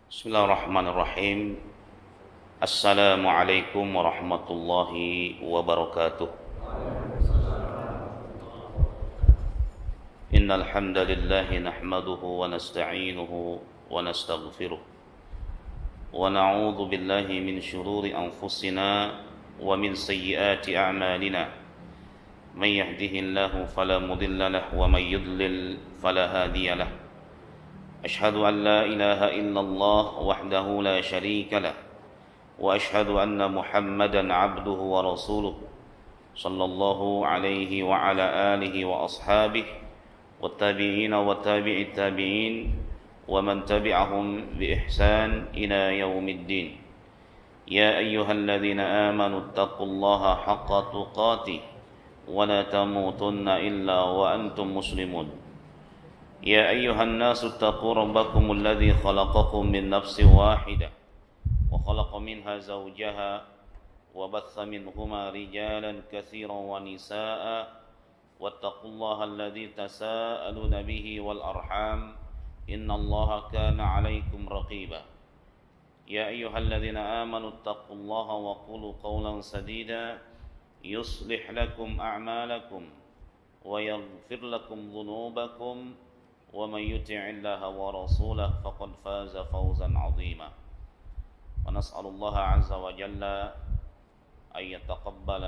Bismillahirrahmanirrahim. Assalamualaikum warahmatullahi wabarakatuh. Innal hamdalillah nahmaduhu wa nasta'inuhu wa nastaghfiruh wa na'udzu billahi min shururi anfusina wa min sayyiati a'malina. May yahdihillahu fala mudilla lahu wa may yudlil fala hadiya lahu. أشهد أن لا إله إلا الله وحده لا شريك له وأشهد أن محمدا عبده ورسوله صلى الله عليه وعلى آله وأصحابه والتابعين وتابع التابعين ومن تبعهم بإحسان إلى يوم الدين. يا أيها الذين آمنوا اتقوا الله حق تقاته ولا تموتن إلا وأنتم مسلمون. يا أيها الناس اتقوا ربكم الذي خلقكم من نفس واحدة وخلق منها زوجها وبث منهما رجالا كثيرا ونساء واتقوا الله الذي تساءلون به والأرحام إن الله كان عليكم رقيبا. يا أيها الذين آمنوا اتقوا الله وقولوا قولا سديدا يصلح لكم أعمالكم ويغفر لكم ذنوبكم ومن يطع الله ورسوله فقد فاز فوزا عظيما. ونسأل الله عز وجل أن يتقبل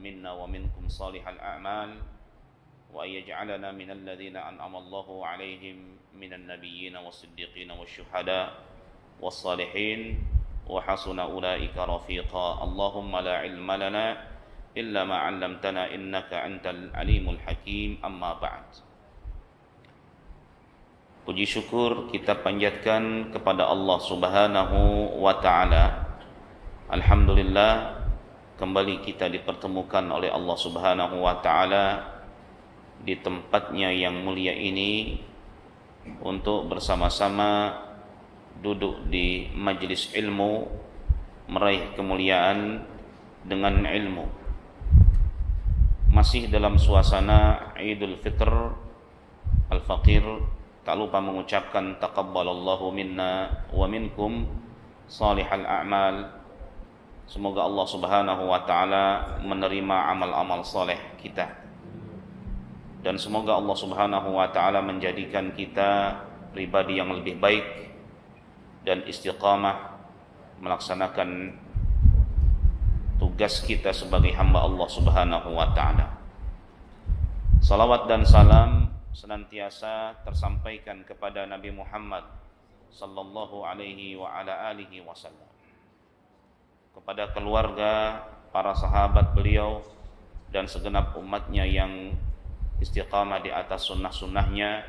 منا ومنكم صالح الأعمال وأن يجعلنا من الذين أنعم الله عليهم من النبيين والصديقين والشهداء والصالحين وحسن أولئك رفيقا. اللهم لا علم لنا إلا ما علمتنا إنك أنت العليم الحكيم. أما بعد. Puji syukur kita panjatkan kepada Allah Subhanahu wa ta'ala. Alhamdulillah, kembali kita dipertemukan oleh Allah Subhanahu wa ta'ala di tempatnya yang mulia ini untuk bersama-sama duduk di majelis ilmu, meraih kemuliaan dengan ilmu. Masih dalam suasana Idul Fitr Al-Faqir, tak lupa mengucapkan taqabbalallahu minna wa minkum salihal a'mal. Semoga Allah Subhanahu wa ta'ala menerima amal-amal soleh kita, dan semoga Allah Subhanahu wa ta'ala menjadikan kita pribadi yang lebih baik dan istiqamah melaksanakan tugas kita sebagai hamba Allah Subhanahu wa ta'ala. Salawat dan salam senantiasa tersampaikan kepada Nabi Muhammad sallallahu alaihi wa ala alihi wasallam, kepada keluarga, para sahabat beliau dan segenap umatnya yang istiqamah di atas sunnah-sunnahnya.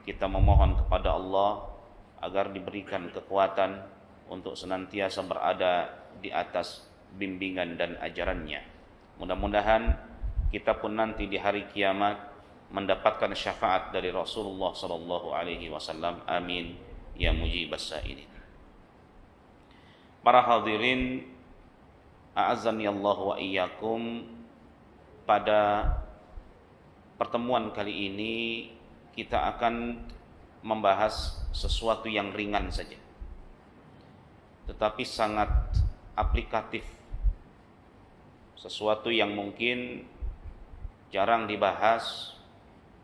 Kita memohon kepada Allah agar diberikan kekuatan untuk senantiasa berada di atas bimbingan dan ajarannya. Mudah-mudahan kita pun nanti di hari kiamat mendapatkan syafaat dari Rasulullah sallallahu alaihi wasallam. Amin ya mujibas sa'ilin. Para hadirin, a'azzani Allah wa iyyakum. Pada pertemuan kali ini kita akan membahas sesuatu yang ringan saja, tetapi sangat aplikatif, sesuatu yang mungkin jarang dibahas,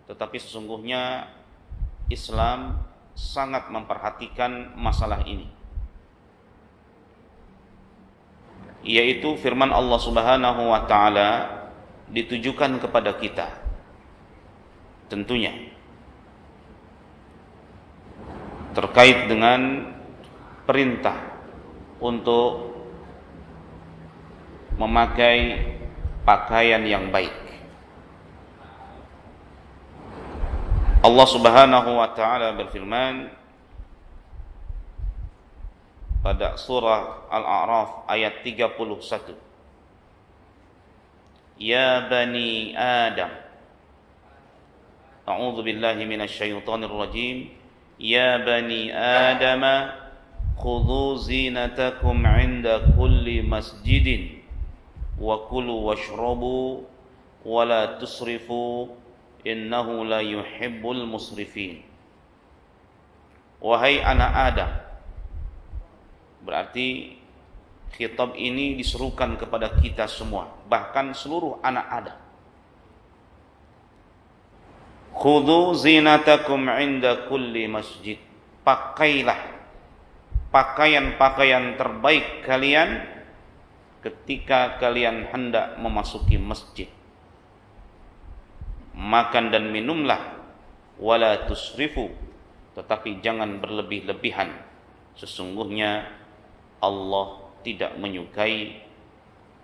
tetapi sesungguhnya Islam sangat memperhatikan masalah ini, yaitu firman Allah Subhanahu wa ta'ala ditujukan kepada kita. Tentunya terkait dengan perintah untuk memakai pakaian yang baik. Allah Subhanahu wa ta'ala berfirman pada surah Al-A'raf ayat 31. Ya bani Adam, a'udzu billahi minasyaitonir rajim. Ya bani Adam, khudhu zinatakum 'inda kulli masjidin wa kulu washrabu wa la tusrifu innahu la yuhibbul musrifin. Wahai anak Adam, Berarti khitab ini diserukan kepada kita semua, bahkan seluruh anak Adam. Khudhu zinatakum 'inda kulli masjid. Pakailah pakaian-pakaian terbaik kalian ketika kalian hendak memasuki masjid. Makan dan minumlah, wala tusrifu, tetapi jangan berlebih-lebihan. Sesungguhnya Allah tidak menyukai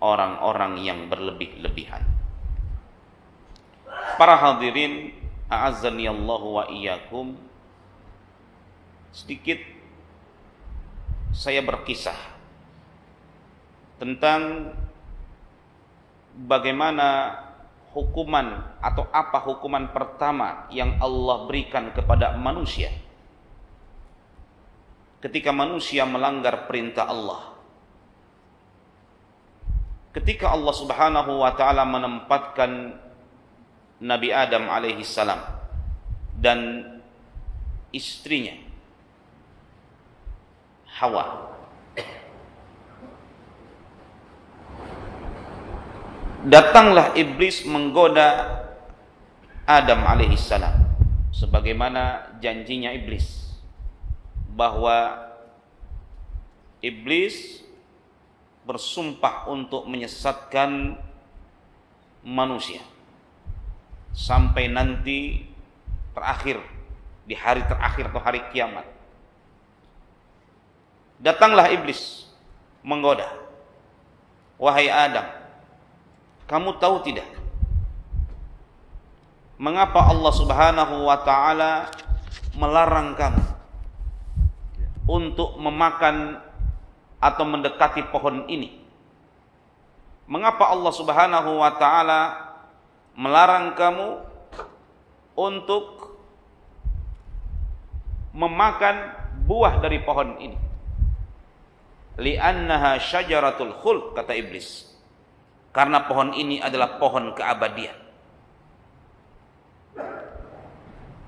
orang-orang yang berlebih-lebihan. Para hadirin, a'azzani Allah wa iyyakum, sedikit saya berkisah tentang bagaimana hukuman atau apa hukuman pertama yang Allah berikan kepada manusia ketika manusia melanggar perintah Allah. Ketika Allah Subhanahu wa taala menempatkan Nabi Adam alaihi salam dan istrinya Hawa datanglah iblis menggoda Adam alaihissalam, sebagaimana janjinya iblis bahwa iblis bersumpah untuk menyesatkan manusia sampai nanti terakhir, di hari terakhir atau hari kiamat. Datanglah iblis menggoda, wahai Adam, kamu tahu tidak mengapa Allah Subhanahu wa taala melarang kamu untuk memakan atau mendekati pohon ini? Mengapa Allah Subhanahu wa taala melarang kamu untuk memakan buah dari pohon ini? Li'annaha syajaratul khuld, kata iblis, karena pohon ini adalah pohon keabadian.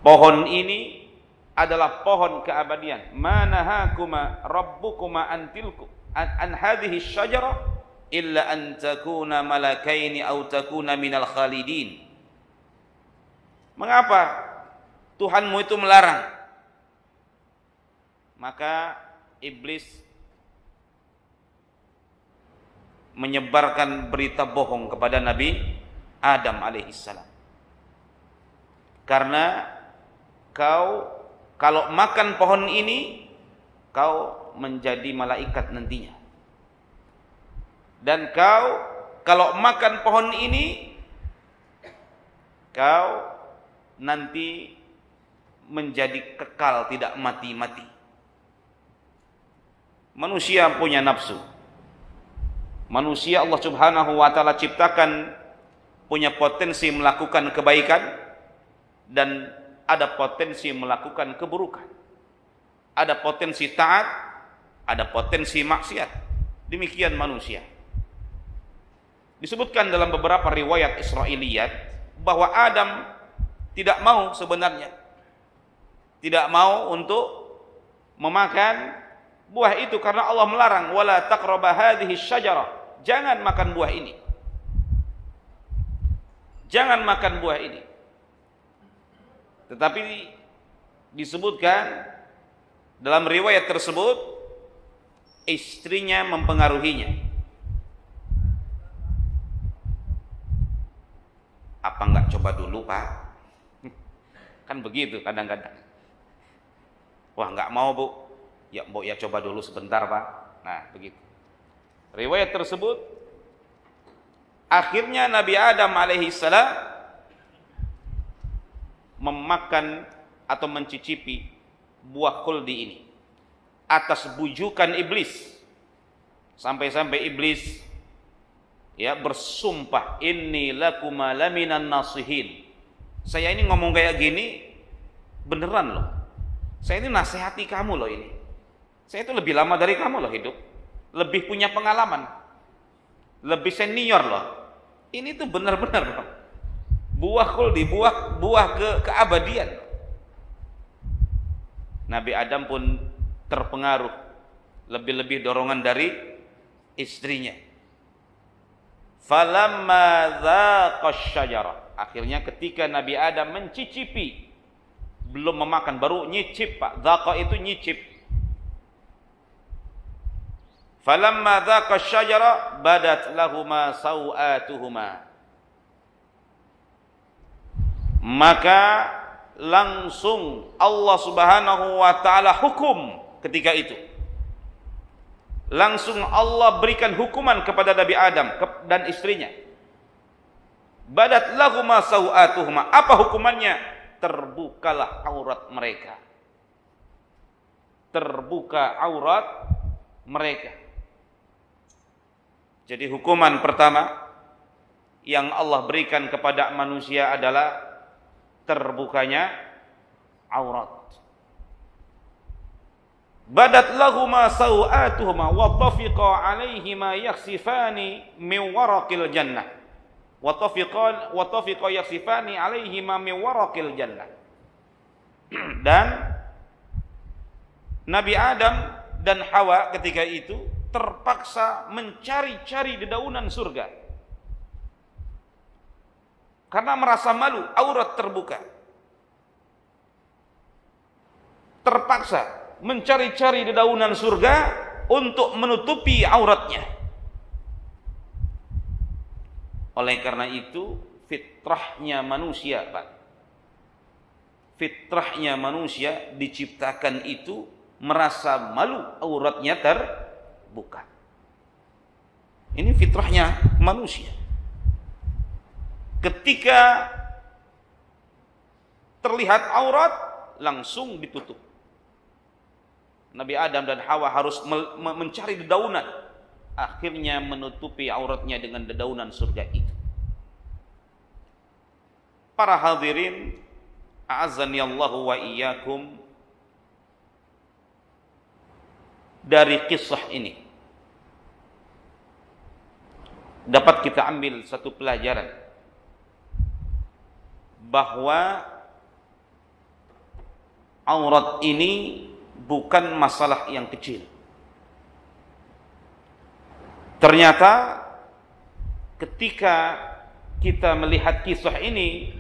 Pohon ini adalah pohon keabadian. Manahakuma rabbukuma an hadhihi syajara illa an takuna malakaini aw takuna minal khalidin. Mengapa Tuhanmu itu melarang? Maka iblis menyebarkan berita bohong kepada Nabi Adam alaihissalam. Karena kau kalau makan pohon ini, kau menjadi malaikat nantinya. Dan kau kalau makan pohon ini, kau nanti menjadi kekal, tidak mati-mati. Manusia punya nafsu. Manusia Allah Subhanahu wa taala ciptakan punya potensi melakukan kebaikan dan ada potensi melakukan keburukan. Ada potensi taat, ada potensi maksiat. Demikian manusia. Disebutkan dalam beberapa riwayat Israiliyat bahwa Adam tidak mau sebenarnya. Tidak mau untuk memakan buah itu karena Allah melarang, wala taqraba hadhihi syajarah. Jangan makan buah ini. Jangan makan buah ini. Tetapi disebutkan dalam riwayat tersebut istrinya mempengaruhinya. Apa enggak coba dulu, Pak? Kan begitu kadang-kadang. Wah, enggak mau, Bu. Ya, Bu, ya coba dulu sebentar, Pak. Nah, begitu. Riwayat tersebut akhirnya Nabi Adam alaihissalam memakan atau mencicipi buah khuldi ini atas bujukan iblis, sampai-sampai iblis ya bersumpah, inni lakuma laminan nasihin. Saya ini ngomong kayak gini beneran loh. Saya ini nasihati kamu loh ini. Saya itu lebih lama dari kamu loh hidup. Lebih punya pengalaman, lebih senior loh. Ini tuh benar-benar loh. Buah khuldi, buah keabadian. Nabi Adam pun terpengaruh lebih-lebih dorongan dari istrinya. Falamma dzaqash syajarah, akhirnya ketika Nabi Adam mencicipi, belum memakan, baru nyicip Pak. Dzaqa itu nyicip. Falamma dzaqash syajarah badat lahuma sawatuhuma, maka langsung Allah Subhanahu wa taala hukum ketika itu. Langsung Allah berikan hukuman kepada Nabi Adam dan istrinya. Badat lahuma sawatuhuma. Apa hukumannya? Terbukalah aurat mereka. Terbuka aurat mereka. Jadi hukuman pertama yang Allah berikan kepada manusia adalah terbukanya aurat. Badat lahuma sawatuhuma wa tafiqa alaihima yakhsifani min waraqil jannah. Wa tafiqa yakhsifani alaihima min waraqil jannah. Dan Nabi Adam dan Hawa ketika itu terpaksa mencari-cari dedaunan surga. Karena merasa malu, aurat terbuka. Terpaksa mencari-cari dedaunan surga untuk menutupi auratnya. Oleh karena itu, fitrahnya manusia, Pak. Fitrahnya manusia diciptakan itu merasa malu auratnya terbuka. Ini fitrahnya manusia. Ketika terlihat aurat, langsung ditutup. Nabi Adam dan Hawa harus mencari dedaunan. Akhirnya menutupi auratnya dengan dedaunan surga itu. Para hadirin, a'azzani Allahu wa iyyakum, dari kisah ini dapat kita ambil satu pelajaran, bahwa aurat ini bukan masalah yang kecil. Ternyata ketika kita melihat kisah ini,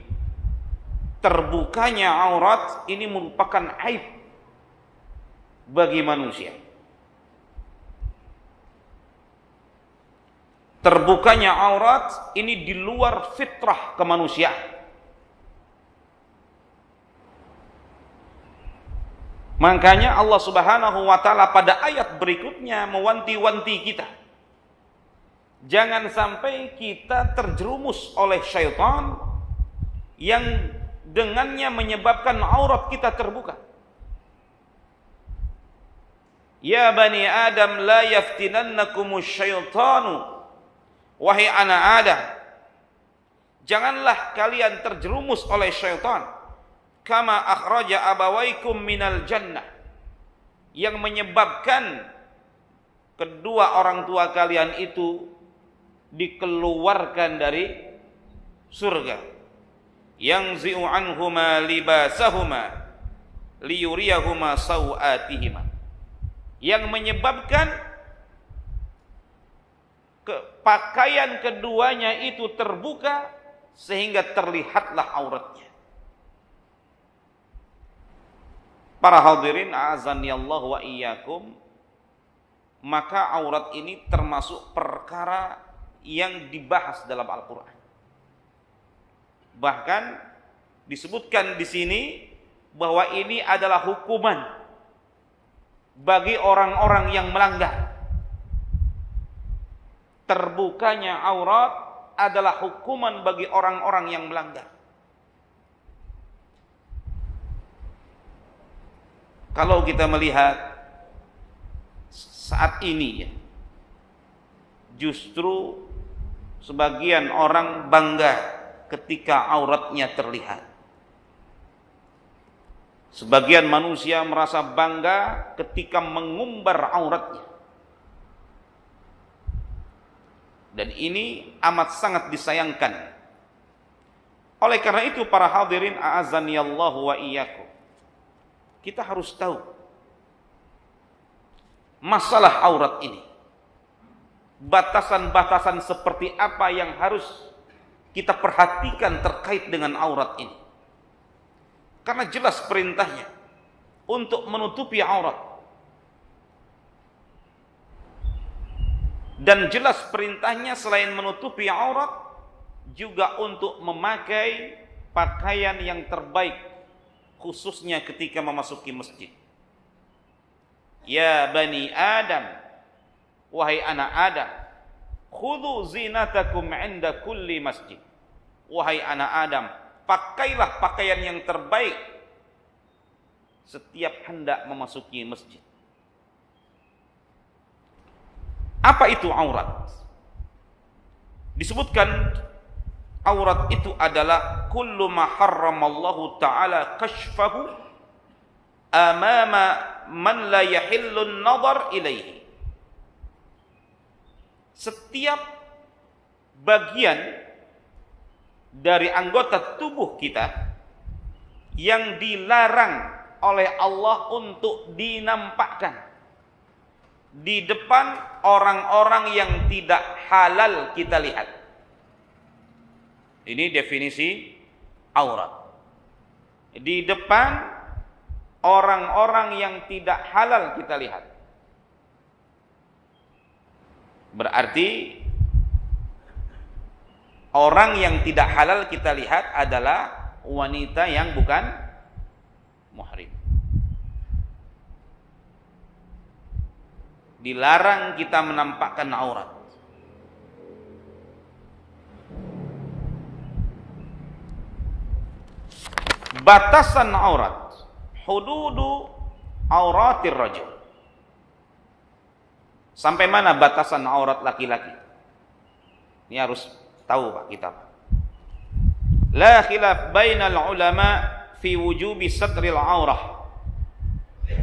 terbukanya aurat ini merupakan aib bagi manusia. Terbukanya aurat ini di luar fitrah kemanusiaan. Makanya Allah Subhanahu wa taala pada ayat berikutnya mewanti-wanti kita. Jangan sampai kita terjerumus oleh syaitan yang dengannya menyebabkan aurat kita terbuka. Ya bani Adam la yaftinannakumus syaitanu. Wahai anak Adam, janganlah kalian terjerumus oleh syaitan. Kama akhraja abawaikum minal jannah, yang menyebabkan kedua orang tua kalian itu dikeluarkan dari surga. Yang zi'u anhuma libasahuma liyuriyahuma sawatihima, yang menyebabkan pakaian keduanya itu terbuka sehingga terlihatlah auratnya. Para hadirin a'azani Allah wa iyyakum, maka aurat ini termasuk perkara yang dibahas dalam Al-Qur'an. Bahkan disebutkan di sini bahwa ini adalah hukuman bagi orang-orang yang melanggar. Terbukanya aurat adalah hukuman bagi orang-orang yang melanggar. Kalau kita melihat saat ini ya, justru sebagian orang bangga ketika auratnya terlihat. Sebagian manusia merasa bangga ketika mengumbar auratnya. Dan ini amat sangat disayangkan. Oleh karena itu para hadirin a'azaniyallahu wa iyyakum, kita harus tahu masalah aurat ini. Batasan-batasan seperti apa yang harus kita perhatikan terkait dengan aurat ini. Karena jelas perintahnya untuk menutupi aurat. Dan jelas perintahnya selain menutupi aurat juga untuk memakai pakaian yang terbaik, khususnya ketika memasuki masjid. Ya bani Adam, wahai anak Adam, khudhu zinatakum 'inda kulli masjid. Wahai anak Adam, pakailah pakaian yang terbaik setiap hendak memasuki masjid. Apa itu aurat? Disebutkan aurat itu adalah kullu ma harramallahu ta'ala kashfahu amama man la yahillu an-nadhar ilaihi. Setiap bagian dari anggota tubuh kita yang dilarang oleh Allah untuk dinampakkan di depan orang-orang yang tidak halal kita lihat. Ini definisi aurat. Di depan orang-orang yang tidak halal kita lihat. Berarti orang yang tidak halal kita lihat adalah wanita yang bukan muhrim. Dilarang kita menampakkan aurat. Batasan aurat, hududu auratir rajul. Sampai mana batasan aurat laki-laki? Ini harus tahu Pak kita. La khilaf bainal ulama fi wujubi satril aurah.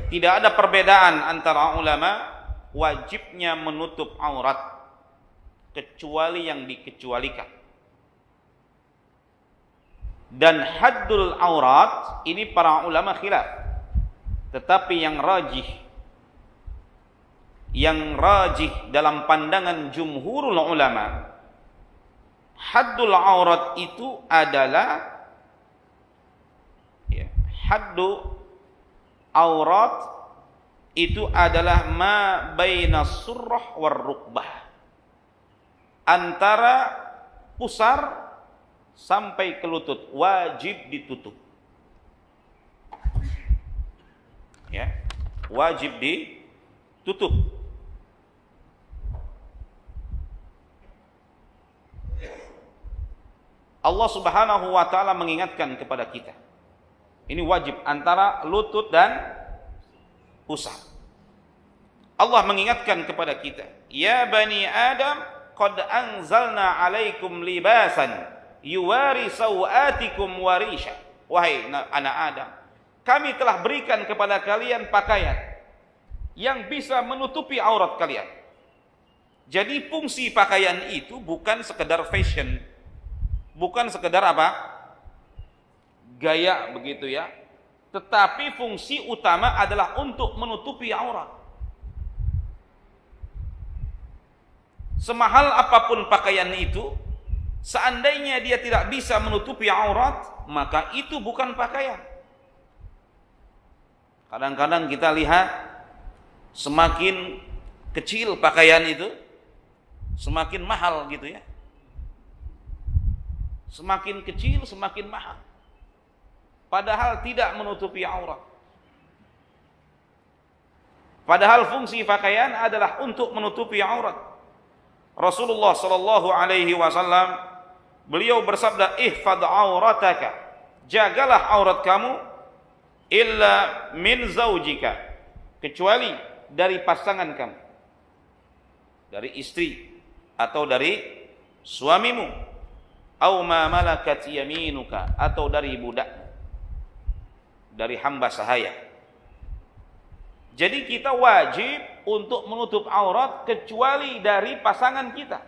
Tidak ada perbedaan antara ulama wajibnya menutup aurat kecuali yang dikecualikan. Dan haddul aurat ini para ulama khilaf. Tetapi yang rajih dalam pandangan jumhurul ulama, haddul aurat itu adalah haddu aurat itu adalah ma baina surrah war rukbah, antara pusar sampai ke lutut wajib ditutup. Ya, wajib ditutup. Allah Subhanahu wa taala mengingatkan kepada kita. Ini wajib antara lutut dan pusar. Allah mengingatkan kepada kita, ya bani Adam, qad anzalna 'alaikum libasan yuwari sawatikum warisha. Wahai anak Adam, kami telah berikan kepada kalian pakaian yang bisa menutupi aurat kalian. Jadi fungsi pakaian itu bukan sekedar fashion, bukan sekedar apa? Gaya begitu ya. Tetapi fungsi utama adalah untuk menutupi aurat. Semahal apapun pakaian itu, seandainya dia tidak bisa menutupi aurat, maka itu bukan pakaian. Kadang-kadang kita lihat semakin kecil pakaian itu, semakin mahal gitu ya. Semakin kecil, semakin mahal. Padahal tidak menutupi aurat. Padahal fungsi pakaian adalah untuk menutupi aurat. Rasulullah sallallahu alaihi wasallam beliau bersabda, ihfad aurataka, jagalah aurat kamu, illa min zaujika, kecuali dari pasangan kamu, dari istri atau dari suamimu, au ma malakat yaminuka, atau dari budak, dari hamba sahaya. Jadi kita wajib untuk menutup aurat kecuali dari pasangan kita.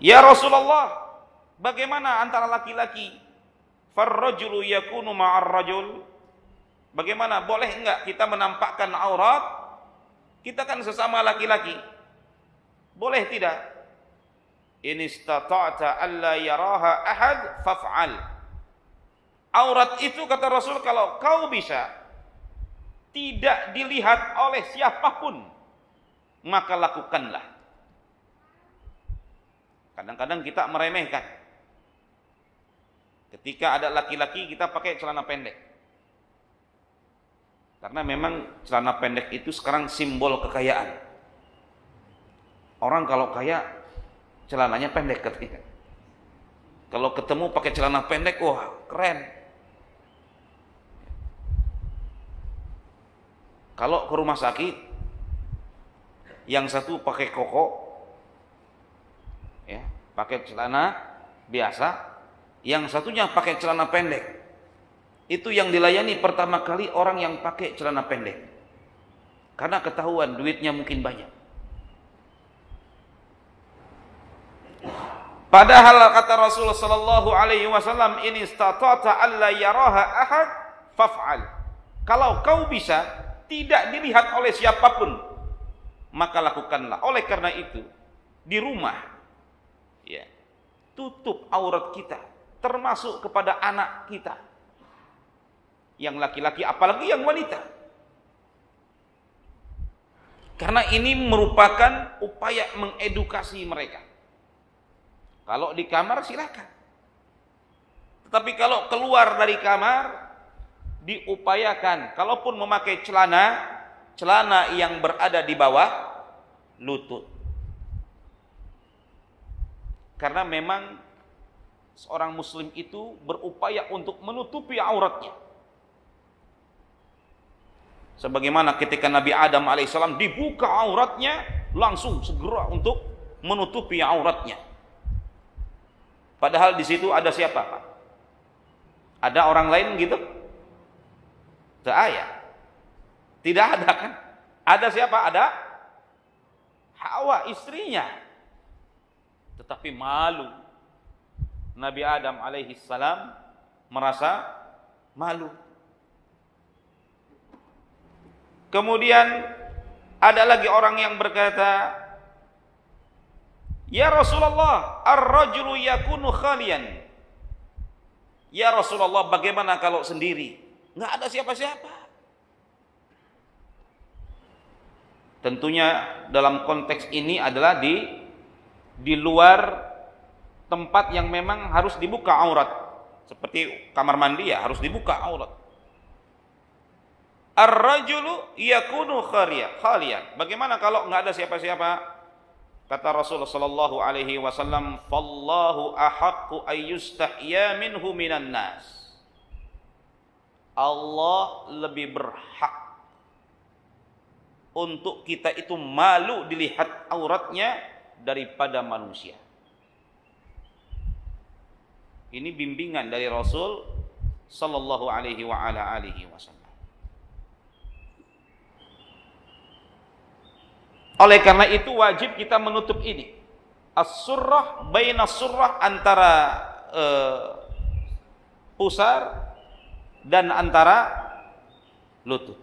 Ya Rasulullah, bagaimana antara laki-laki? Farrajulu yakunu ma'ar rajul. Bagaimana? Boleh enggak kita menampakkan aurat? Kita kan sesama laki-laki. Boleh tidak? In istata'ta alla yaraha ahad faf'al. Aurat itu kata Rasul kalau kau bisa tidak dilihat oleh siapapun, maka lakukanlah. Kadang-kadang kita meremehkan. Ketika ada laki-laki kita pakai celana pendek. Karena memang celana pendek itu sekarang simbol kekayaan. Orang kalau kaya celananya pendek katanya. Kalau ketemu pakai celana pendek, wah keren. Kalau ke rumah sakit, yang satu pakai koko, ya, pakai celana biasa, yang satunya pakai celana pendek. Itu yang dilayani pertama kali orang yang pakai celana pendek. Karena ketahuan duitnya mungkin banyak. Padahal kata Rasulullah sallallahu alaihi wasallam, "In istata'ta alla yaraha ahad faf'al." Kalau kau bisa tidak dilihat oleh siapapun, maka lakukanlah. Oleh karena itu, di rumah ya, tutup aurat kita, termasuk kepada anak kita. Yang laki-laki apalagi yang wanita. Karena ini merupakan upaya mengedukasi mereka. Kalau di kamar silakan. Tetapi kalau keluar dari kamar diupayakan kalaupun memakai celana yang berada di bawah lutut. Karena memang seorang muslim itu berupaya untuk menutupi auratnya. Sebagaimana ketika Nabi Adam alaihissalam dibuka auratnya, langsung segera untuk menutupi auratnya. Padahal di situ ada siapa, Pak? Ada orang lain gitu? Tidak ada. Tidak ada kan? Ada siapa? Ada Hawa, istrinya. Tetapi malu. Nabi Adam alaihissalam merasa malu. Kemudian ada lagi orang yang berkata, "Ya Rasulullah, ar-rajulu yakunu khalian." Ya Rasulullah, bagaimana kalau sendiri? Nggak ada siapa-siapa. Tentunya dalam konteks ini adalah di luar tempat yang memang harus dibuka aurat. Seperti kamar mandi ya, harus dibuka aurat. Ar-rajulu yakunu khalian. Bagaimana kalau nggak ada siapa-siapa? Kata Rasulullah sallallahu alaihi wasallam, "Fallahu ahaqqu ayyustahya minhu minan nas." Allah lebih berhak untuk kita itu malu dilihat auratnya daripada manusia. Ini bimbingan dari Rasul sallallahu alaihi wa ala alihi wasallam. Oleh karena itu wajib kita menutup ini. As-surrah baina surrah, antara pusar dan antara lutut.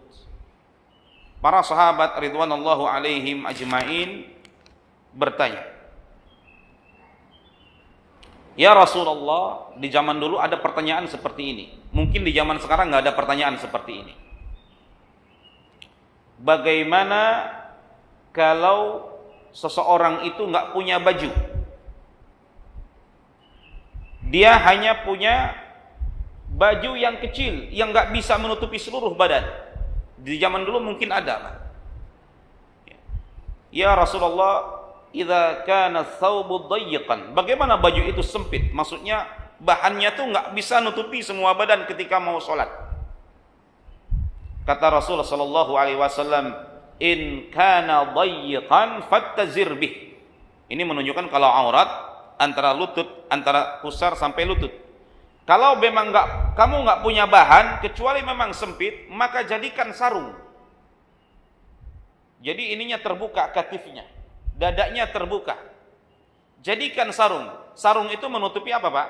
Para sahabat ridwanullahu alaihim ajmain bertanya, "Ya Rasulullah, di zaman dulu ada pertanyaan seperti ini. Mungkin di zaman sekarang nggak ada pertanyaan seperti ini. Bagaimana kalau seseorang itu nggak punya baju? Dia hanya punya baju yang kecil yang nggak bisa menutupi seluruh badan." Di zaman dulu mungkin ada. "Ya Rasulullah, idza kana thawbu dayyiqan." Bagaimana baju itu sempit? Maksudnya bahannya tuh nggak bisa nutupi semua badan ketika mau sholat. Kata Rasulullah sallallahu alaihi wasallam, "In kana dayyiqan fattazir bih." Ini menunjukkan kalau aurat antara lutut, antara pusar sampai lutut. Kalau memang kamu nggak punya bahan kecuali memang sempit, maka jadikan sarung. Jadi ininya terbuka, katifnya, dadanya terbuka. Jadikan sarung. Sarung itu menutupi apa, Pak?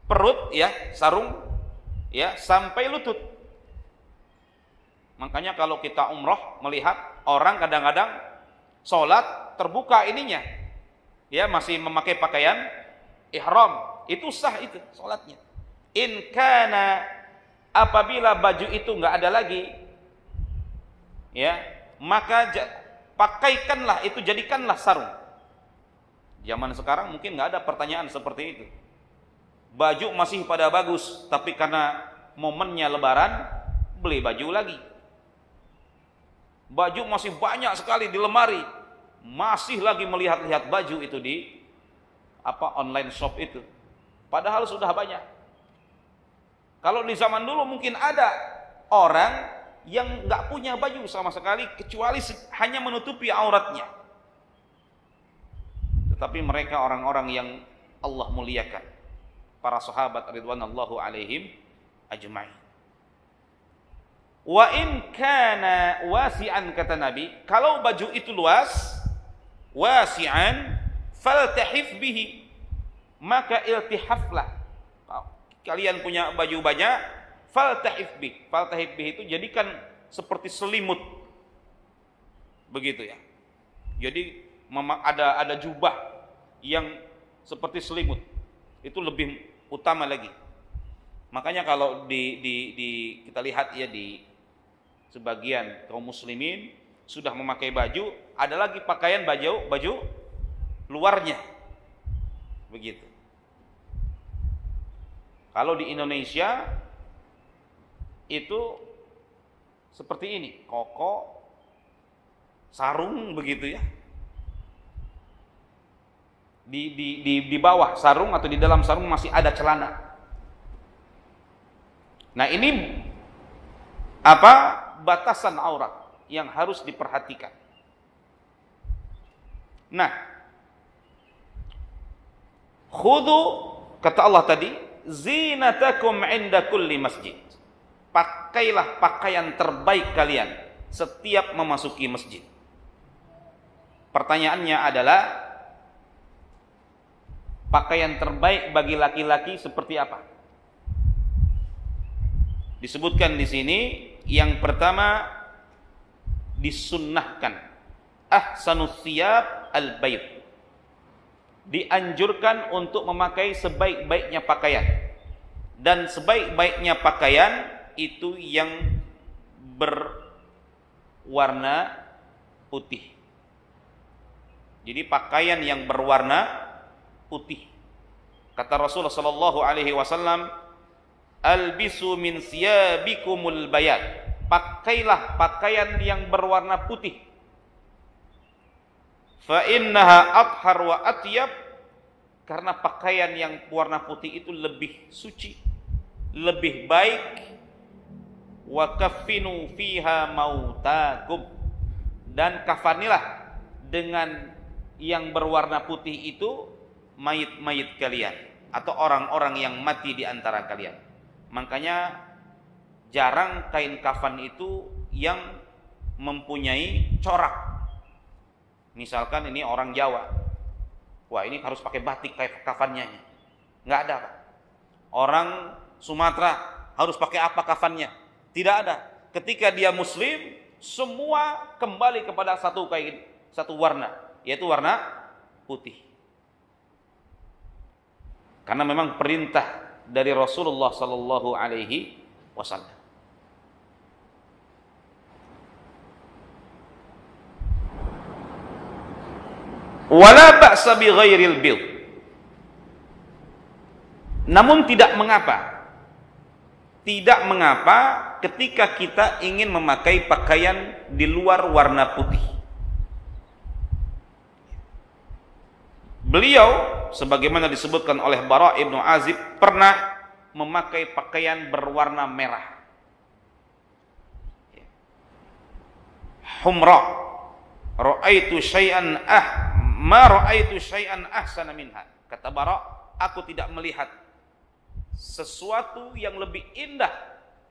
Perut ya, sarung ya sampai lutut. Makanya kalau kita umroh melihat orang kadang-kadang sholat terbuka ininya, ya masih memakai pakaian ihram, itu sah itu sholatnya. In kana, apabila baju itu nggak ada lagi, ya maka pakaikanlah itu, jadikanlah sarung. Zaman sekarang mungkin nggak ada pertanyaan seperti itu. Baju masih pada bagus, tapi karena momennya lebaran, beli baju lagi. Baju masih banyak sekali di lemari, masih lagi melihat-lihat baju itu di online shop itu. Padahal sudah banyak. Kalau di zaman dulu mungkin ada orang yang nggak punya baju sama sekali, kecuali hanya menutupi auratnya. Tetapi mereka orang-orang yang Allah muliakan, para sahabat ridwanallahu alaihim ajma'in. Wa in kana wasi'an, kata Nabi, kalau baju itu luas, wasi'an, faltahif bihi, maka iltihaflah. Kalian punya baju banyak, faltahif bihi. Faltahif bihi itu jadikan seperti selimut. Begitu ya. Jadi ada jubah yang seperti selimut. Itu lebih utama lagi. Makanya kalau kita lihat ya di sebagian kaum muslimin sudah memakai baju, ada lagi pakaian baju luarnya. Begitu. Kalau di Indonesia itu seperti ini, koko, sarung begitu ya. Di bawah sarung atau di dalam sarung masih ada celana. Nah, ini batasan aurat yang harus diperhatikan. Nah, khudhu, kata Allah tadi, zinatakum inda kulli masjid. Pakailah pakaian terbaik kalian setiap memasuki masjid. Pertanyaannya adalah, pakaian terbaik bagi laki-laki seperti apa? Disebutkan di sini, yang pertama disunnahkan ahsanus thiyab al-bayd. Dianjurkan untuk memakai sebaik-baiknya pakaian. Dan sebaik-baiknya pakaian itu yang berwarna putih. Jadi pakaian yang berwarna putih. Kata Rasulullah sallallahu alaihi wasallam, albisu min siyabikumul bayad. Pakailah pakaian yang berwarna putih. Fa innaha athhar wa atyab, karena pakaian yang warna putih itu lebih suci, lebih baik. Wa kaffinu fiha mautakum, dan kafanilah dengan yang berwarna putih itu mayit-mayit kalian atau orang-orang yang mati di antara kalian. Makanya jarang kain kafan itu yang mempunyai corak. Misalkan ini orang Jawa, wah ini harus pakai batik kayak kafannya. Nggak ada, Pak. Orang Sumatera harus pakai apa kafannya? Tidak ada. Ketika dia muslim, semua kembali kepada satu kain, satu warna, yaitu warna putih. Karena memang perintah dari Rasulullah sallallahu alaihi wasallam. Wala ba'sa bi ghairil bil. Namun tidak mengapa ketika kita ingin memakai pakaian di luar warna putih. Beliau, sebagaimana disebutkan oleh Bara' ibnu Azib, pernah memakai pakaian berwarna merah, humra. Ra'aitu syai'an ma ra'aitu syai'an ahsana minha. Kata Bara', aku tidak melihat sesuatu yang lebih indah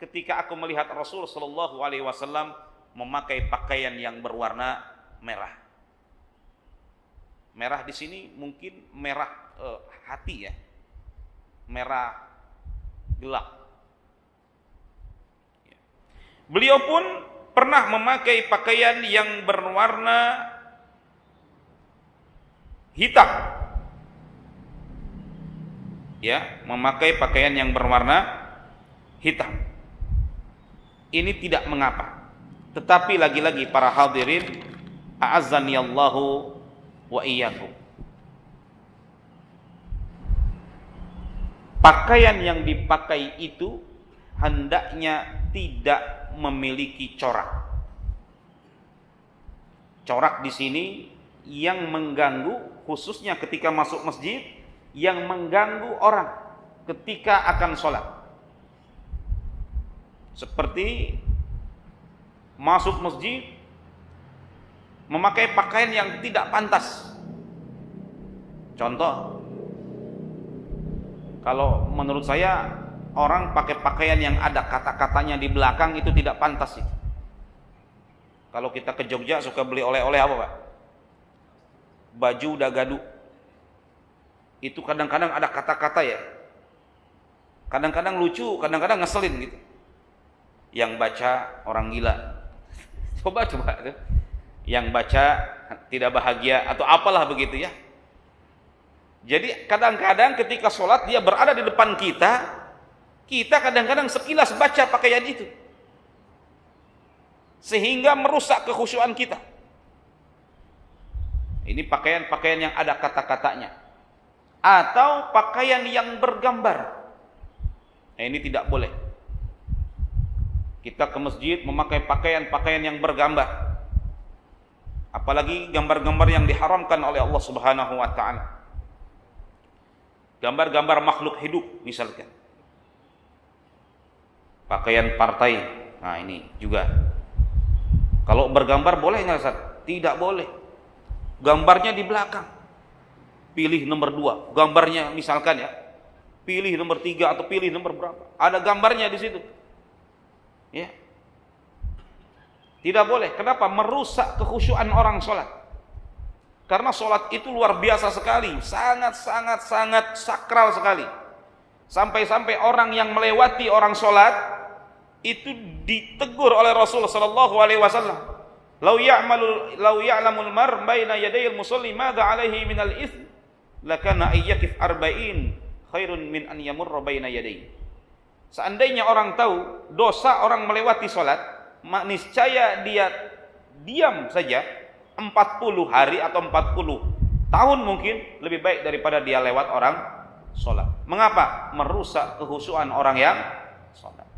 ketika aku melihat Rasul sallallahu alaihi wasallam memakai pakaian yang berwarna merah. Merah di sini mungkin merah hati ya. Merah gelap. Beliau pun pernah memakai pakaian yang berwarna hitam. Ya, memakai pakaian yang berwarna hitam. Ini tidak mengapa. Tetapi lagi-lagi para hadirin, a'azzaniyallahu wa iyyakum. Pakaian yang dipakai itu hendaknya tidak memiliki corak. Corak di sini yang mengganggu, khususnya ketika masuk masjid, yang mengganggu orang ketika akan sholat. Seperti masuk masjid memakai pakaian yang tidak pantas. Contoh, kalau menurut saya orang pakai pakaian yang ada kata-katanya di belakang itu tidak pantas itu. Kalau kita ke Jogja suka beli oleh-oleh apa, Pak? Baju dagadu. Itu kadang-kadang ada kata-kata ya. Kadang-kadang lucu, kadang-kadang ngeselin gitu. Yang baca orang gila. Coba. Yang baca tidak bahagia atau apalah begitu ya. Jadi kadang-kadang ketika sholat dia berada di depan kita, kita kadang-kadang sekilas baca pakaian itu, sehingga merusak kekhusyuan kita. Ini pakaian-pakaian yang ada kata-katanya, atau pakaian yang bergambar. Nah, ini tidak boleh. Kita ke masjid memakai pakaian-pakaian yang bergambar, apalagi gambar-gambar yang diharamkan oleh Allah Subhanahu wa ta'ala. Gambar-gambar makhluk hidup misalkan, pakaian partai. Nah ini juga, kalau bergambar boleh nggak Ustaz? Tidak boleh. Gambarnya di belakang, pilih nomor 2 gambarnya misalkan ya, pilih nomor 3 atau pilih nomor berapa, ada gambarnya di situ ya. Tidak boleh. Kenapa? Merusak kekhusyuan orang sholat. Karena sholat itu luar biasa sekali, sangat sakral sekali. Sampai-sampai orang yang melewati orang sholat itu ditegur oleh Rasul sallallahu alaihi wasallam. Lau ya'lamul mar baina yadayil musalli madza alaihi minal itsm lakana ayyakif arba'in khairun min an yamurra baina yadayhi. Seandainya orang tahu dosa orang melewati sholat, niscaya dia diam saja 40 hari atau 40 tahun mungkin lebih baik daripada dia lewat orang sholat. Mengapa? Merusak kekhusyuan orang yang sholat.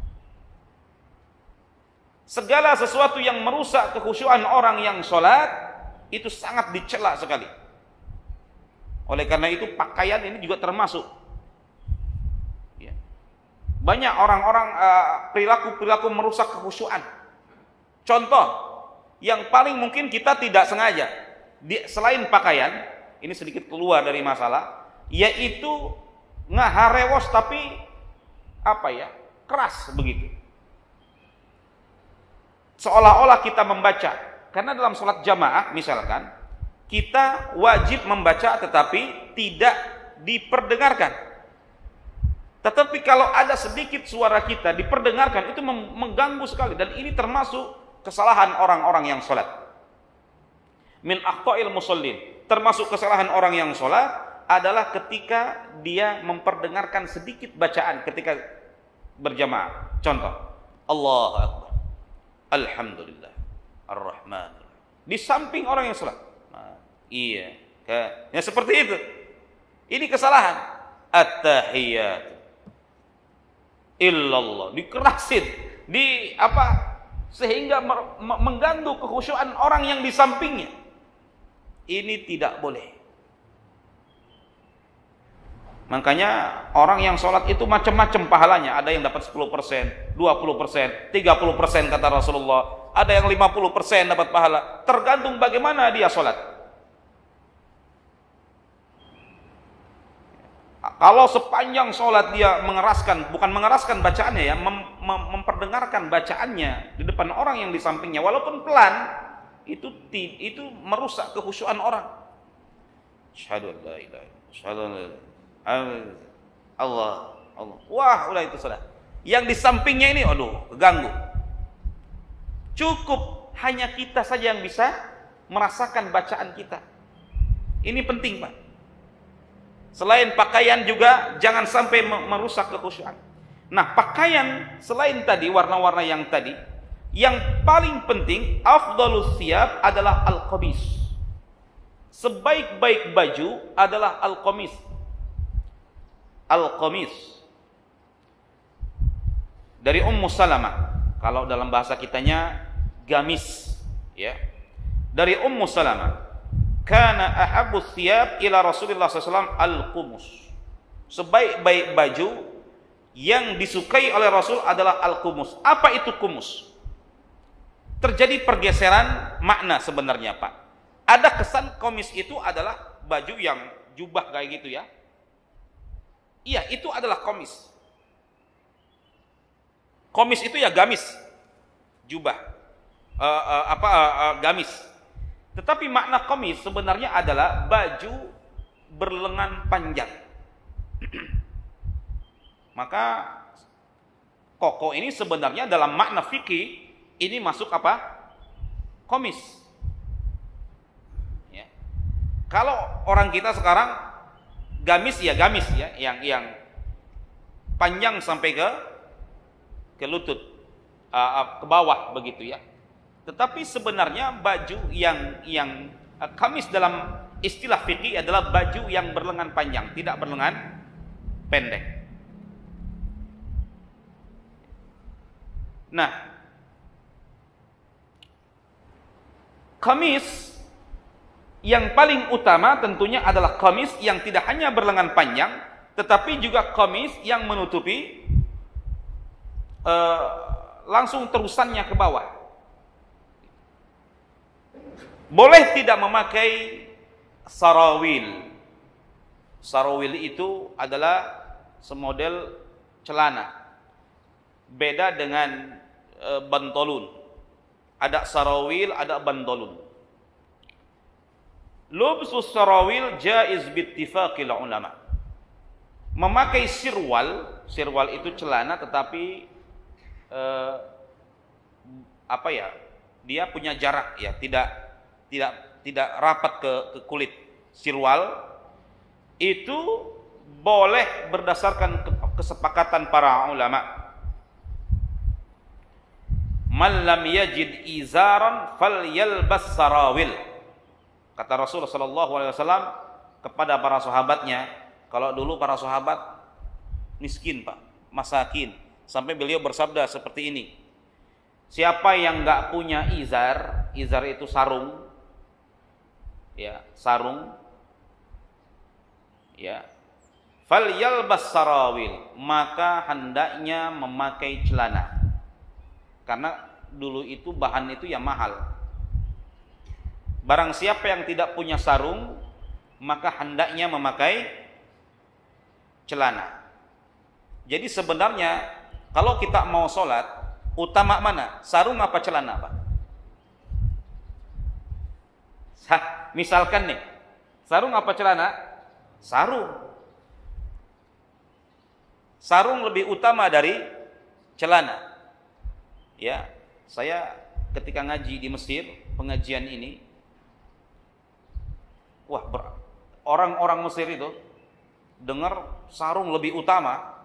Segala sesuatu yang merusak kekhusyuan orang yang sholat itu sangat dicela sekali. Oleh karena itu pakaian ini juga termasuk. Ya. Banyak orang-orang perilaku-perilaku merusak kekhusyuan. Contoh yang paling mungkin kita tidak sengaja, selain pakaian, ini sedikit keluar dari masalah, yaitu ngaharewos tapi keras begitu. Seolah-olah kita membaca, karena dalam sholat jamaah misalkan, kita wajib membaca tetapi tidak diperdengarkan. Tetapi kalau ada sedikit suara kita diperdengarkan, itu mengganggu sekali, dan ini termasuk kesalahan orang-orang yang sholat. Min akhta'il musallin, termasuk kesalahan orang yang sholat adalah ketika dia memperdengarkan sedikit bacaan ketika berjamaah. Contoh, Allahu Akbar, Alhamdulillah, Ar-Rahman, di samping orang yang sholat. Nah, iya, ya seperti itu. Ini kesalahan. At-tahiyyat illallah, dikerasin, sehingga mengganggu kekhusyuan orang yang di sampingnya. Ini tidak boleh. Makanya orang yang sholat itu macam-macam pahalanya. Ada yang dapat 10%, 20%, 30% kata Rasulullah. Ada yang 50% dapat pahala. Tergantung bagaimana dia sholat. Kalau sepanjang sholat dia bukan mengeraskan bacaannya ya, memperdengarkan bacaannya di depan orang yang di sampingnya, walaupun pelan, itu merusak kekhusyuan orang. Asyhadu an la ilaha illallah, Allah. Wah, udah itu salah. Yang di sampingnya ini, aduh, keganggu. Cukup hanya kita saja yang bisa merasakan bacaan kita. Ini penting, Pak. Selain pakaian juga jangan sampai merusak kekhusyuan. Nah, pakaian selain tadi warna-warna yang tadi, yang paling penting afdhalus thiyab adalah al-qamis. Sebaik-baik baju adalah al-qamis. Al-qamis. Dari Ummu Salamah. Kalau dalam bahasa kitanya gamis, ya. Dari Ummu Salamah. Kana ahabbus thiyab ila Rasulillah SAW al-qumus. Sebaik-baik baju yang disukai oleh Rasul adalah al-qumus. Apa itu qumus? Terjadi pergeseran makna sebenarnya, Pak. Ada kesan komis itu adalah baju yang jubah kayak gitu ya. Iya, itu adalah komis. Komis itu ya gamis, jubah, gamis. Tetapi makna komis sebenarnya adalah baju berlengan panjang. Maka koko ini sebenarnya dalam makna fikih ini masuk apa? Komis. Ya. Kalau orang kita sekarang gamis ya, yang panjang sampai ke lutut, ke bawah begitu ya. Tetapi sebenarnya baju yang kamis dalam istilah fikih adalah baju yang berlengan panjang, tidak berlengan pendek. Nah, kamis yang paling utama tentunya adalah kamis yang tidak hanya berlengan panjang, tetapi juga kamis yang menutupi langsung terusannya ke bawah. Boleh tidak memakai sarawil. Sarawil itu adalah semodel celana. Beda dengan bantolun. Ada sarawil, ada bantolun. Lubsus sarawil jaiz bittifaqil ulama. Memakai sirwal itu celana tetapi dia punya jarak ya, tidak rapat ke kulit. Sirwal itu boleh berdasarkan kesepakatan para ulama. Man lam yajid izaran falyalbas sarawil. Kata Rasulullah sallallahu alaihi wasallam kepada para sahabatnya, kalau dulu para sahabat miskin, Pak, masakin, sampai beliau bersabda seperti ini. Siapa yang enggak punya izar itu sarung, ya, sarung, ya, falyalbas sarawil, maka hendaknya memakai celana. Karena dulu itu bahan itu ya mahal. Barang siapa yang tidak punya sarung, maka hendaknya memakai celana. Jadi sebenarnya kalau kita mau sholat, utama mana? Sarung apa celana, Pak? Misalkan nih, sarung apa celana? Sarung. Sarung lebih utama dari celana. Ya, saya ketika ngaji di Mesir, pengajian ini, wah, orang-orang Mesir itu dengar sarung lebih utama,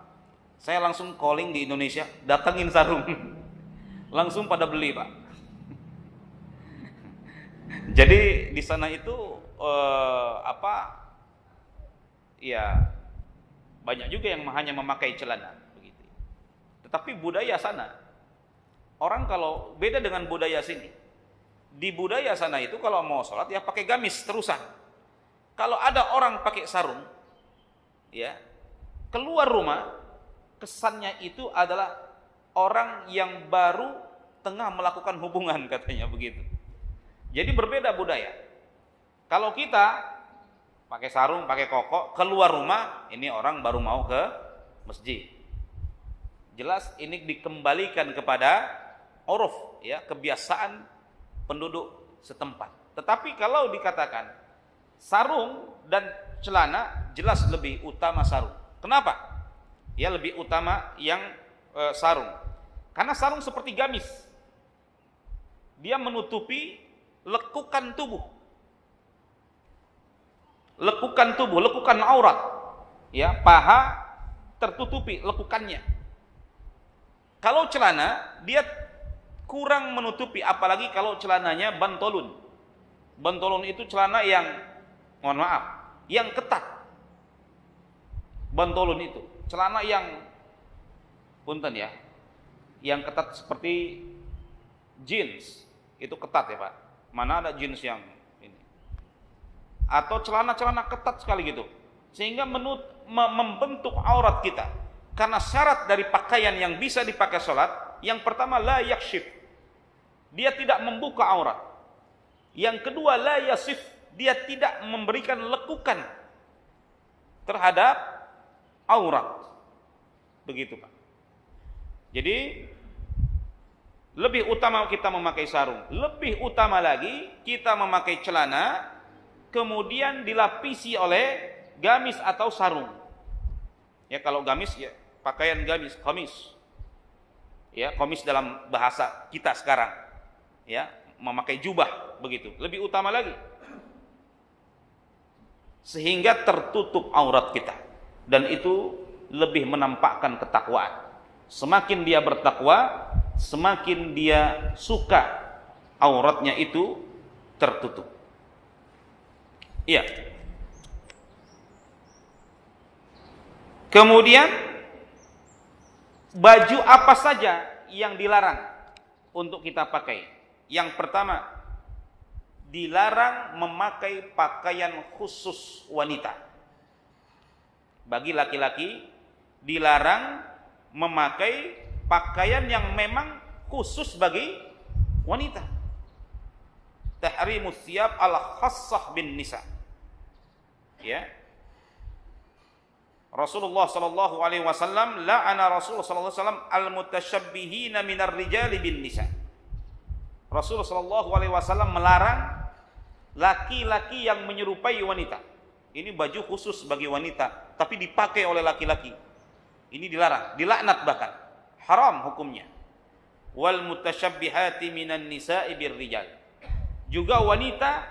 saya langsung calling di Indonesia, datangin sarung. Langsung pada beli, Pak. Jadi di sana itu ya banyak juga yang hanya memakai celana begitu. Tetapi budaya sana, orang kalau beda dengan budaya sini. Di budaya sana itu kalau mau sholat ya pakai gamis terusan. Kalau ada orang pakai sarung, ya, keluar rumah, kesannya itu adalah orang yang baru tengah melakukan hubungan, katanya begitu. Jadi berbeda budaya. Kalau kita pakai sarung, pakai koko, keluar rumah, ini orang baru mau ke masjid. Jelas ini dikembalikan kepada uruf, ya, kebiasaan penduduk setempat. Tetapi kalau dikatakan sarung dan celana, jelas lebih utama sarung. Kenapa? Ya, lebih utama yang sarung. Karena sarung seperti gamis. dia menutupi lekukan tubuh. Lekukan tubuh, lekukan aurat. Ya, paha tertutupi lekukannya. Kalau celana, dia kurang menutupi, apalagi kalau celananya bantolun. Bantolun itu celana yang, mohon maaf, yang ketat. Bantolun itu celana yang, punten ya, yang ketat seperti jeans. Itu ketat ya Pak. Mana ada jeans yang ini. Atau celana-celana ketat sekali gitu. Sehingga membentuk aurat kita. Karena syarat dari pakaian yang bisa dipakai sholat, yang pertama la yakshif, dia tidak membuka aurat. Yang kedua la yasif, dia tidak memberikan lekukan terhadap aurat. Begitu Pak. Jadi lebih utama kita memakai sarung, lebih utama lagi kita memakai celana kemudian dilapisi oleh gamis atau sarung. Ya kalau gamis ya pakaian gamis, qamis. Ya, qamis dalam bahasa kita sekarang. Ya, memakai jubah begitu. Lebih utama lagi. Sehingga tertutup aurat kita. Dan itu lebih menampakkan ketakwaan. Semakin dia bertakwa, semakin dia suka auratnya itu tertutup. Iya. Kemudian baju apa saja yang dilarang untuk kita pakai? Yang pertama, dilarang memakai pakaian khusus wanita. Bagi laki-laki dilarang memakai pakaian yang memang khusus bagi wanita. Tahrimus thiyab al-khassah bin nisa. Ya. Rasulullah sallallahu alaihi wasallam la'ana Rasulullah sallallahu alaihi wasallam al-mutasyabbihina minar rijali bin nisa. Rasulullah sallallahu alaihi wasallam melarang laki-laki yang menyerupai wanita. Ini baju khusus bagi wanita, tapi dipakai oleh laki-laki. Ini dilarang, dilaknat bahkan. Haram hukumnya. Wal mutasyabbihati minan nisa'i birrijal. Juga wanita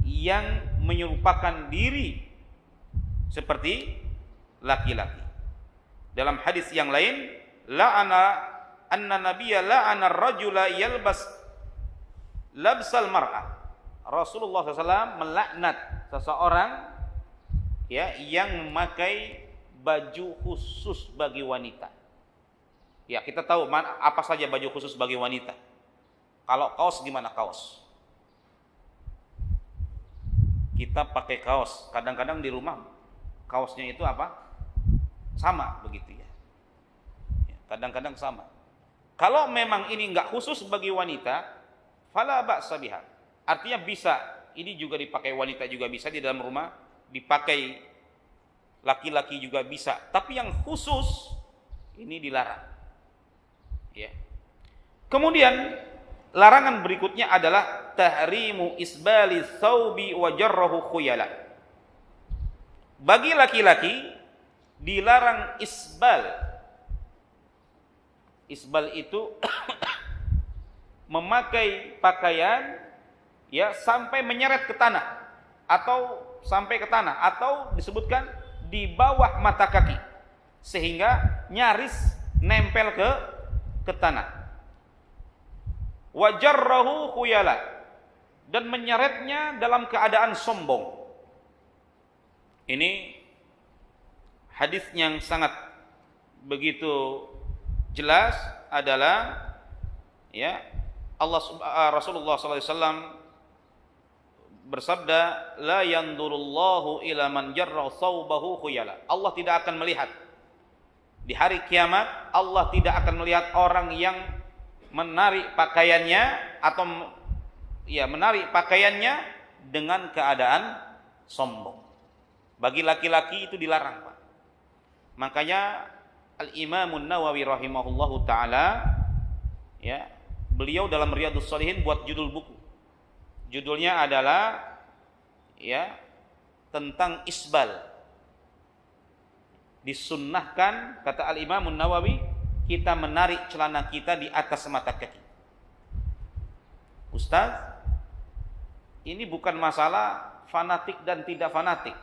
yang menyerupakan diri seperti laki-laki. Dalam hadis yang lain, anna nabiyya la'ana ar-rajula yalbas labsal mar'ah. Rasulullah SAW melaknat seseorang ya yang memakai baju khusus bagi wanita. Ya, kita tahu apa saja baju khusus bagi wanita. Kalau kaos gimana kaos? Kita pakai kaos, kadang-kadang di rumah kaosnya itu apa? Sama begitu ya. Kadang-kadang sama. Kalau memang ini enggak khusus bagi wanita, fala ba'sa biha. Artinya bisa, ini juga dipakai wanita juga bisa di dalam rumah, dipakai laki-laki juga bisa. Tapi yang khusus ini dilarang. Ya. Kemudian larangan berikutnya adalah tahrimu isbali thawbi wa jarrahu khuyala. Bagi laki-laki dilarang isbal. Isbal itu memakai pakaian ya sampai menyeret ke tanah atau sampai ke tanah atau disebutkan di bawah mata kaki sehingga nyaris nempel ke tanah. Wa jarrahu khuyala, dan menyeretnya dalam keadaan sombong. Ini hadis yang sangat begitu jelas adalah ya Rasulullah SAW bersabda, la yandurullahu ila man jarra thawbahu khuyala. Allah tidak akan melihat di hari kiamat, Allah tidak akan melihat orang yang menarik pakaiannya atau ya menarik pakaiannya dengan keadaan sombong. Bagi laki-laki itu dilarang, Pak. Makanya Al-Imam An-Nawawi rahimahullahu taala ya, beliau dalam Riyadhus Shalihin buat judul buku. Judulnya adalah ya tentang isbal. Disunnahkan kata Al-Imam An-Nawawi kita menarik celana kita di atas mata kaki. Ustaz, ini bukan masalah fanatik dan tidak fanatik.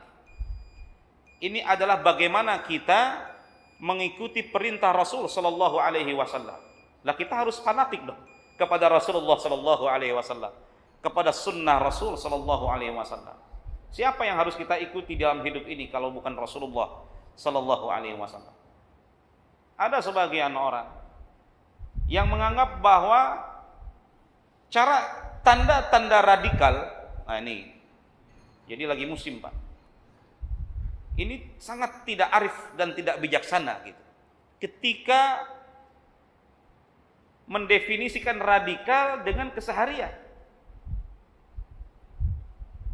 Ini adalah bagaimana kita mengikuti perintah Rasul sallallahu alaihi wasallam. Lah kita harus fanatik dong kepada Rasulullah sallallahu alaihi wasallam, kepada sunnah Rasul sallallahu alaihi wasallam. Siapa yang harus kita ikuti dalam hidup ini kalau bukan Rasulullah sallallahu alaihi wasallam? Ada sebagian orang yang menganggap bahwa cara tanda-tanda radikal, nah ini, jadi lagi musim Pak, ini sangat tidak arif dan tidak bijaksana gitu. Ketika mendefinisikan radikal dengan keseharian.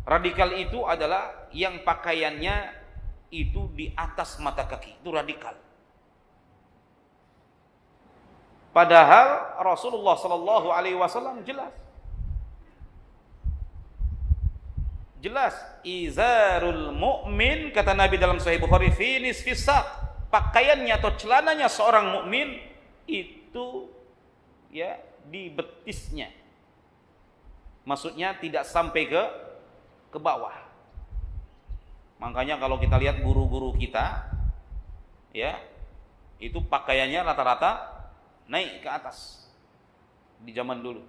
Radikal itu adalah yang pakaiannya itu di atas mata kaki, itu radikal. Padahal Rasulullah sallallahu alaihi wasallam jelas izarul mu'min, kata Nabi dalam Sahih Bukhari, fi nisfis saq, pakaiannya atau celananya seorang mukmin itu ya di betisnya. Maksudnya tidak sampai ke bawah. Makanya kalau kita lihat guru-guru kita ya, itu pakaiannya rata-rata naik ke atas di zaman dulu.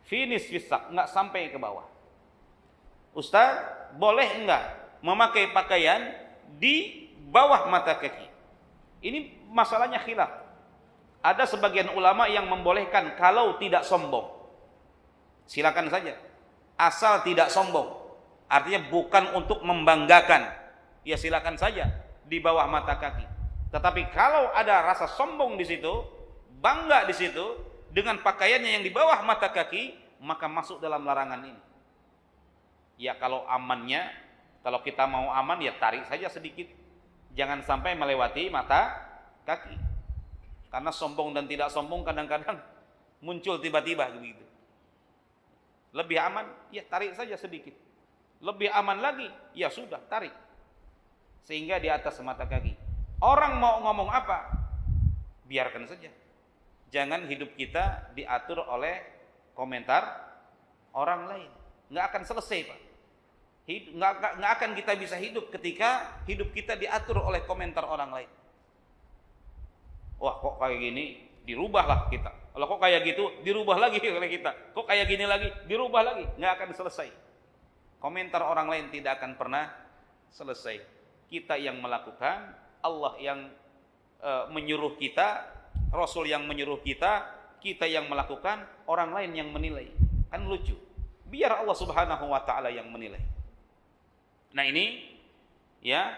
Finish fisak, enggak sampai ke bawah. Ustaz, boleh enggak memakai pakaian di bawah mata kaki? Ini masalahnya khilaf. Ada sebagian ulama yang membolehkan kalau tidak sombong. Silakan saja. Asal tidak sombong. Artinya bukan untuk membanggakan. Ya silakan saja di bawah mata kaki. Tetapi kalau ada rasa sombong di situ, bangga di situ dengan pakaiannya yang di bawah mata kaki, maka masuk dalam larangan ini. Ya kalau amannya, kalau kita mau aman ya tarik saja sedikit. Jangan sampai melewati mata kaki. Karena sombong dan tidak sombong kadang-kadang muncul tiba-tiba begitu. Lebih aman, ya tarik saja sedikit. Lebih aman lagi, ya sudah tarik. Sehingga di atas mata kaki. Orang mau ngomong apa, biarkan saja. Jangan hidup kita diatur oleh komentar orang lain. Nggak akan selesai Pak. Nggak akan kita bisa hidup ketika hidup kita diatur oleh komentar orang lain. Wah kok kayak gini, dirubahlah kita. Kalau kok kayak gitu, dirubah lagi oleh kita. Kok kayak gini lagi, dirubah lagi. Nggak akan selesai. Komentar orang lain tidak akan pernah selesai. Kita yang melakukan, Allah yang menyuruh kita, Rasul yang menyuruh kita, kita yang melakukan, orang lain yang menilai. Kan lucu. Biar Allah Subhanahu wa taala yang menilai. Nah ini ya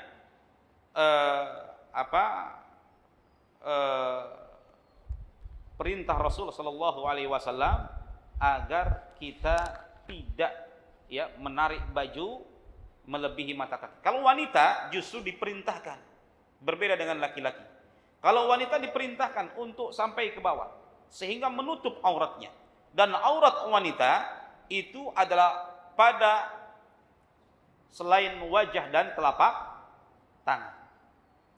perintah Rasul sallallahu alaihi wasallam agar kita tidak ya menarik baju melebihi mata kaki. Kalau wanita justru diperintahkan, berbeda dengan laki-laki. Kalau wanita diperintahkan untuk sampai ke bawah sehingga menutup auratnya. Dan aurat wanita itu adalah pada selain wajah dan telapak tangan.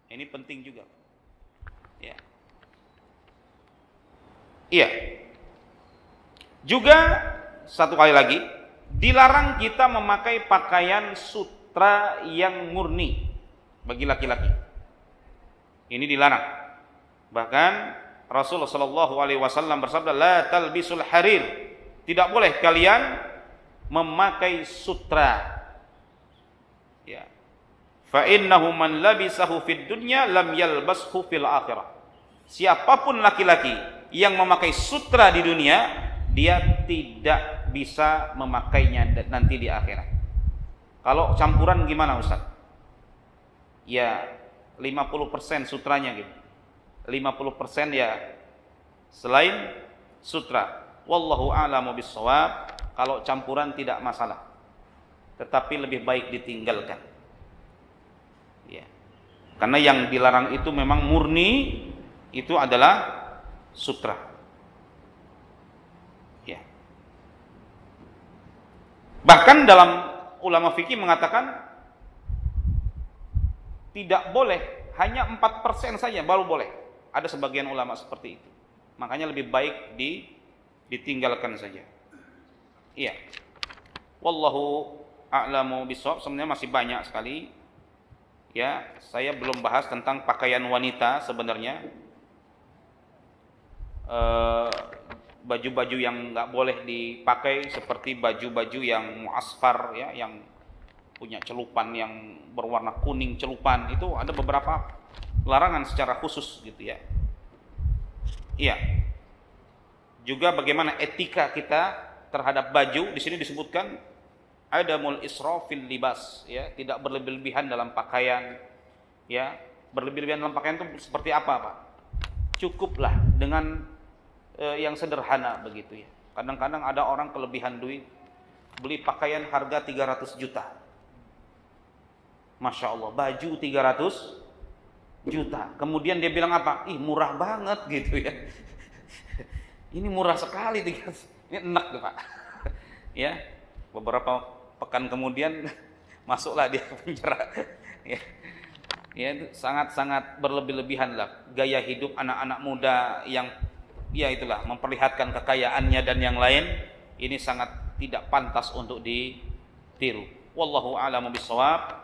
Ini penting juga. Ya. Iya. Juga satu kali lagi, dilarang kita memakai pakaian sutra yang murni bagi laki-laki. Ini dilarang. Bahkan Rasulullah sallallahu alaihi wasallam bersabda, "La talbisul harir." Tidak boleh kalian memakai sutra. Ya. Fa innahu man labisahu fid dunya lam yalbashu fil akhirah. Siapapun laki-laki yang memakai sutra di dunia, dia tidak bisa memakainya nanti di akhirat. Kalau campuran gimana Ustaz? Ya 50% sutranya gitu. 50% ya selain sutra. Wallahu a'lamu bissawab. Kalau campuran tidak masalah. Tetapi lebih baik ditinggalkan. Ya. Karena yang dilarang itu memang murni itu adalah sutra. Ya. Bahkan dalam ulama fikih mengatakan tidak boleh, hanya 4% saja baru boleh. Ada sebagian ulama seperti itu. Makanya lebih baik ditinggalkan saja. Iya. Wallahu a'lamu bishawab. Sebenarnya masih banyak sekali. Ya, saya belum bahas tentang pakaian wanita sebenarnya. Baju-baju yang nggak boleh dipakai seperti baju-baju yang muasfar ya, yang punya celupan yang berwarna kuning celupan, itu ada beberapa larangan secara khusus gitu ya. Iya. Juga bagaimana etika kita terhadap baju, di sini disebutkan adamul israfil libas ya, tidak berlebih-lebihan dalam pakaian ya. Berlebih-lebihan dalam pakaian itu seperti apa, Pak? Cukuplah dengan yang sederhana begitu ya. Kadang-kadang ada orang kelebihan duit, beli pakaian harga 300 juta. Masya Allah, baju 300 juta. Kemudian dia bilang apa? Ih, murah banget gitu ya. Ini murah sekali, ini enak tuh, Pak. Ya, beberapa pekan kemudian masuklah dia ke penjara. Ya, itu sangat-sangat berlebih-lebihan lah gaya hidup anak-anak muda yang ya itulah memperlihatkan kekayaannya dan yang lain. Ini sangat tidak pantas untuk ditiru. Wallahu a'lamu bishawab.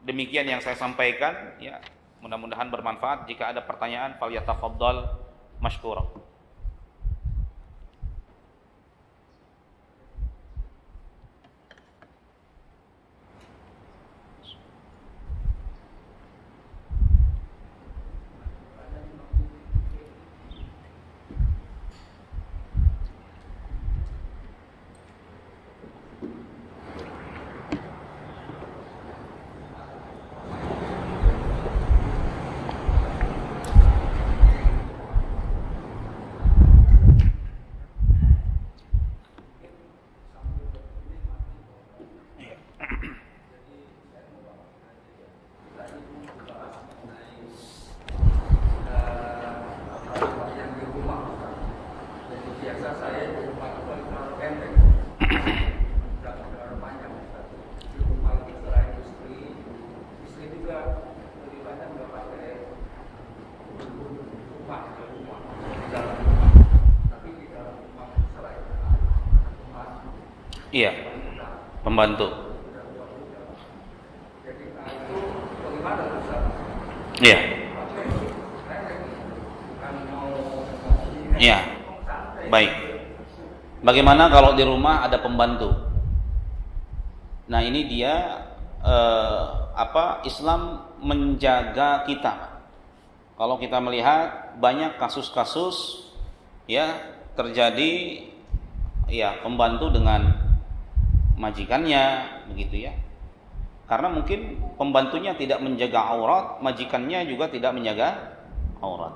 Demikian yang saya sampaikan ya. Mudah-mudahan bermanfaat. Jika ada pertanyaan, falyatafaddal mashkura. Iya, pembantu. Iya. Iya. Baik. Bagaimana kalau di rumah ada pembantu? Nah, ini dia Islam menjaga kita. Kalau kita melihat banyak kasus-kasus ya terjadi ya pembantu dengan majikannya begitu ya. Karena mungkin pembantunya tidak menjaga aurat, majikannya juga tidak menjaga aurat.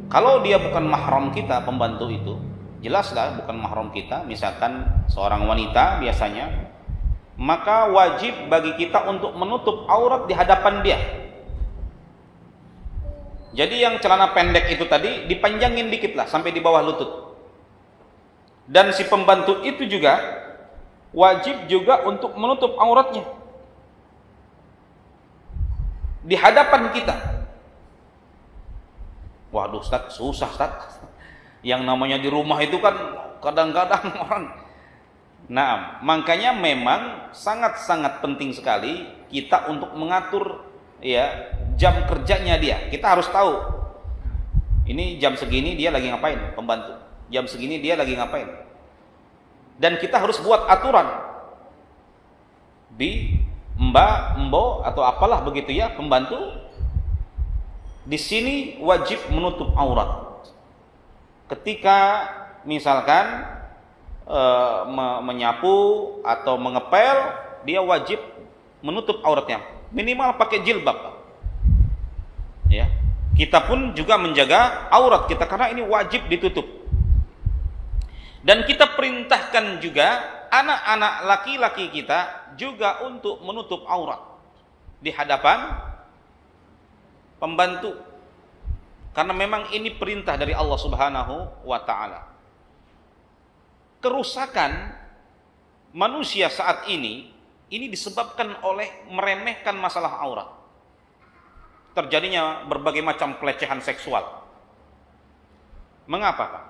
Kalau dia bukan mahram kita, pembantu itu jelaslah bukan mahram kita, misalkan seorang wanita biasanya, maka wajib bagi kita untuk menutup aurat di hadapan dia. Jadi yang celana pendek itu tadi dipanjangin dikit lah sampai di bawah lutut. Dan si pembantu itu juga wajib juga untuk menutup auratnya di hadapan kita. Waduh Ustaz, susah Ustaz. Yang namanya di rumah itu kan kadang-kadang orang. Nah, makanya memang sangat-sangat penting sekali kita untuk mengatur ya jam kerjanya dia. Kita harus tahu ini jam segini dia lagi ngapain, pembantu. Jam segini dia lagi ngapain. Dan kita harus buat aturan di mbak, embo atau apalah begitu ya, pembantu di sini wajib menutup aurat. Ketika misalkan menyapu atau mengepel, dia wajib menutup auratnya, minimal pakai jilbab. Ya, kita pun juga menjaga aurat kita karena ini wajib ditutup. Dan kita perintahkan juga anak-anak laki-laki kita juga untuk menutup aurat di hadapan pembantu. Karena memang ini perintah dari Allah Subhanahu wa taala. Kerusakan manusia saat ini disebabkan oleh meremehkan masalah aurat. Terjadinya berbagai macam pelecehan seksual. Mengapa, Pak?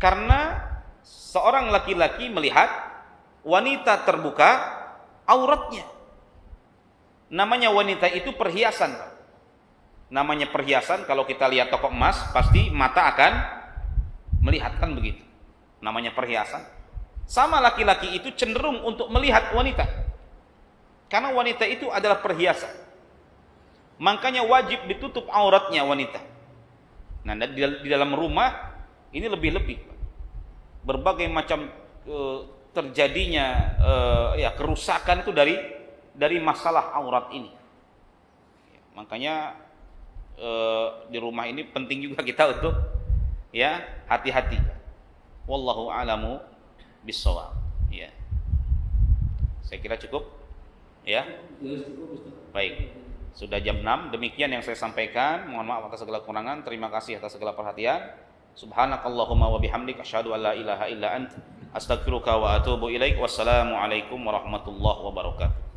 Karena seorang laki-laki melihat wanita terbuka auratnya. Namanya wanita itu perhiasan, Pak. Namanya perhiasan, kalau kita lihat toko emas pasti mata akan melihat, kan begitu. Namanya perhiasan. Sama laki-laki itu cenderung untuk melihat wanita. Karena wanita itu adalah perhiasan. Makanya wajib ditutup auratnya wanita. Nah, di dalam rumah ini lebih-lebih. Berbagai macam terjadinya kerusakan itu dari masalah aurat ini. Makanya di rumah ini penting juga kita untuk hati-hati. Wallahu a'lamu bissawab. Ya. Saya kira cukup. Ya. Baik. Sudah jam 6. Demikian yang saya sampaikan. Mohon maaf atas segala kekurangan. Terima kasih atas segala perhatian. Subhanakallahumma wa bihamdik asyhadu an la ilaha illa ant astaghfiruka wa atubu ilaik. Wassalamu alaikum warahmatullahi wabarakatuh.